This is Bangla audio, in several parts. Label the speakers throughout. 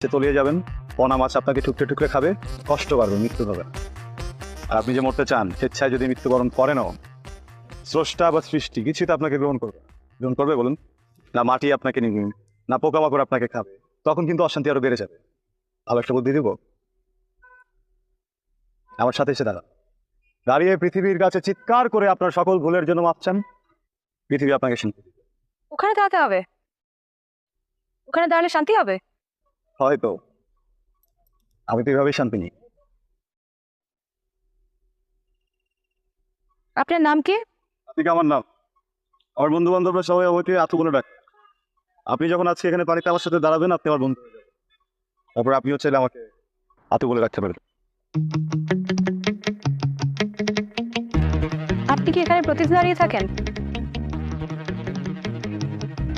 Speaker 1: তলিয়ে যাবেন, পোনা মাছ আপনাকে টুকরে টুকরে খাবে, কষ্ট পারবে, মৃত্যু হবে। আর আপনি যে মরতে চান, স্বেচ্ছায় যদি মৃত্যুবরণ করেনও, স্রষ্টা বা সৃষ্টি কিছুই তো আপনাকে গ্রহণ করবে বলুন? না মাটি আপনাকে নিবে, না পোকামাকড় আপনাকে খাবে, তখন কিন্তু অশান্তি আরো বেড়ে যাবে। ভালো একটা বুদ্ধি দিব, আমার সাথে এসে দাঁড়িয়ে পৃথিবীর কাছে চিৎকার করে আপনার সকল ভুলের জন্য মাপ চান, পৃথিবী আপনাকে শান্তি দিবে।
Speaker 2: ওখানে দাঁড়াতে হবে? ওখানে দাঁড়ালে শান্তি হবে?
Speaker 1: হয়তো আমি তো এভাবেই শান্তি নিই।
Speaker 2: আপনার নাম কি?
Speaker 1: আপনি কি আমার নাম? আমার বন্ধু বান্ধবরা সবাই আমাকে আতু বলে ডাকে। আপনি যখন আজকে এখানে পানিতে আমার সাথে দাঁড়াবেন, আপনি আমার বন্ধু হয়ে যাবেন। তারপর আপনিও চাইলে আমাকে আতু বলে রাখতে পারেন।
Speaker 2: আপনি কি এখানে প্রতিদিন দাঁড়িয়ে থাকেন?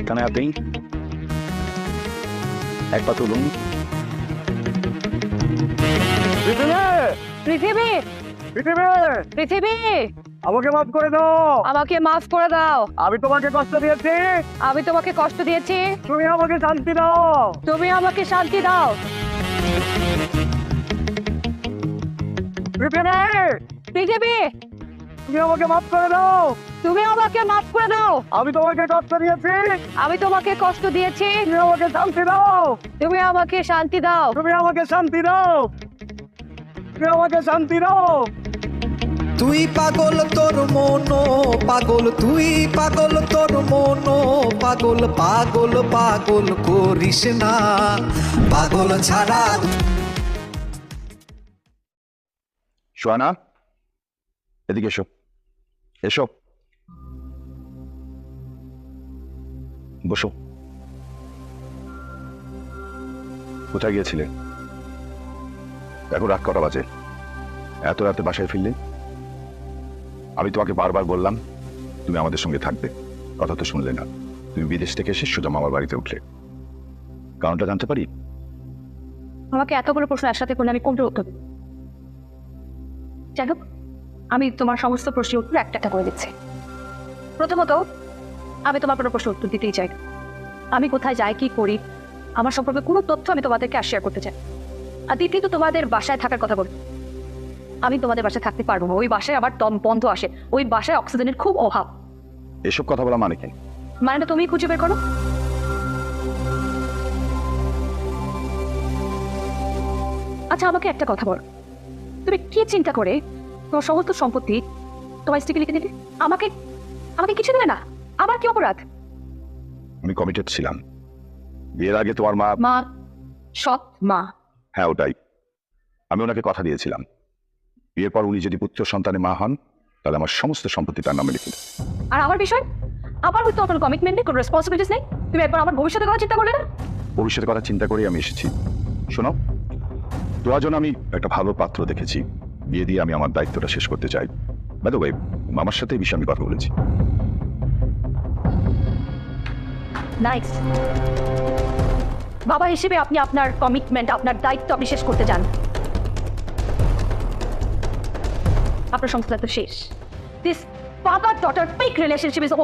Speaker 1: এখানে আপনি এক পা তুলুন।
Speaker 2: পৃথিবী,
Speaker 1: পৃথিবী,
Speaker 2: পৃথিবী,
Speaker 1: আমাকে মাফ করে দাও।
Speaker 2: আমাকে মাফ করে দাও।
Speaker 1: আমি তোমাকে কষ্ট দিয়েছি,
Speaker 2: আমি তোমাকে কষ্ট দিয়েছি,
Speaker 1: তুমি আমাকে শান্তি দাও।
Speaker 2: তুমি আমাকে শান্তি দাও।
Speaker 1: পৃথিবী,
Speaker 2: পৃথিবী,
Speaker 1: তুমি আমাকে মাফ করে দাও।
Speaker 2: তুমি আমাকে মাফ করে দাও।
Speaker 1: আমি তোমাকে কষ্ট দিয়েছি,
Speaker 2: আমি তোমাকে কষ্ট দিয়েছি,
Speaker 1: তুমি আমাকে শান্তি দাও।
Speaker 2: তুমি আমাকে শান্তি দাও।
Speaker 1: তুমি আমাকে শান্তি দাও। তুমি আমাকে শান্তি দাও।
Speaker 3: তুই পাগল তোর মনো পাগল, তুই পাগল তোর মনো পাগল, পাগল পাগল করিস না, পাগল ছাড়া।
Speaker 1: সোয়ানা, এদিকে এসো, এসো, বসো। কোথায় গিয়েছিলে? এখন রাত কটা বাজে? এত রাতে বাসায় ফিরলে? আমি তোমাকে বারবার বললাম তুমি আমাদের সঙ্গে থাকবে, কথা তো শুনলে না। তুমি বিদেশ থেকে এসে সোজা মামার বাড়িতে উঠলে, কারণটা জানতে পারি?
Speaker 2: আমাকে এতগুলো প্রশ্ন একসাথে করলে আমি কোনটা উত্তর দেব? যাই হোক, আমি তোমার সমস্ত প্রশ্নের উত্তর একটা একটা করে দিচ্ছি। প্রথমত, আমি তোমার কোনো প্রশ্ন উত্তর দিতেই চাই না। আমি কোথায় যাই, কি করি, আমার সম্পর্কে কোনো তথ্য আমি তোমাদেরকে শেয়ার করতে চাই। আর দ্বিতীয়ত, তোমাদের বাসায় থাকার কথা বলি। আমি তোমাদের বাসায় থাকতে পারবো না। ওই বাসায় আবার দম বন্ধ আসে, ওই বাসায় অক্সিজেনের খুব অভাব।
Speaker 1: এসব কথা বলা মানে কি?
Speaker 2: মানেটা তুমি খুঁজে বের করো। আচ্ছা, আমাকে একটা কথা বলো, তুমি কি চিন্তা করে তোমার সমস্ত সম্পত্তি তোমার স্ত্রীকে লিখে দিলে? আমাকে আমাকে কিছু দিলে না? আমার কি অপরাধ?
Speaker 1: আমি কমিটেড ছিলাম। বিয়ের আগে তোমার মা।
Speaker 2: মা, সৎ মা।
Speaker 1: হ্যাঁ, ওটাই। আমি ওনাকে কথা দিয়েছিলাম, বিয়ের পর উনি যদি পুত্র সন্তানের মা হন, তাহলে আমার সমস্ত সম্পত্তি তার নামে লিখে দেব।
Speaker 2: আর আমার বিষয়, আমার হয়তো কোনো কমিটমেন্ট নেই, কোনো রেসপন্সিবিলিটিস নেই। তুমি একবার আমার ভবিষ্যতের কথা চিন্তা করলে না?
Speaker 1: ভবিষ্যতের কথা চিন্তা করেই আমি এসেছি। শোনো, তোমার জন্য আমি একটা ভালো পাত্র দেখেছি। বিয়ে দিয়ে আমি আমার দায়িত্বটা শেষ করতে চাই। বাই দ্য ওয়ে, মামার সাথে এই বিষয়ে আমি কথা বলেছি।
Speaker 2: নাইস। বাবা হিসেবে আপনি আপনার কমিটমেন্ট, আপনার দায়িত্ব আপনি শেষ করতে চান। আপনার সংসার তো শেষ। This father daughter fake relationship is over.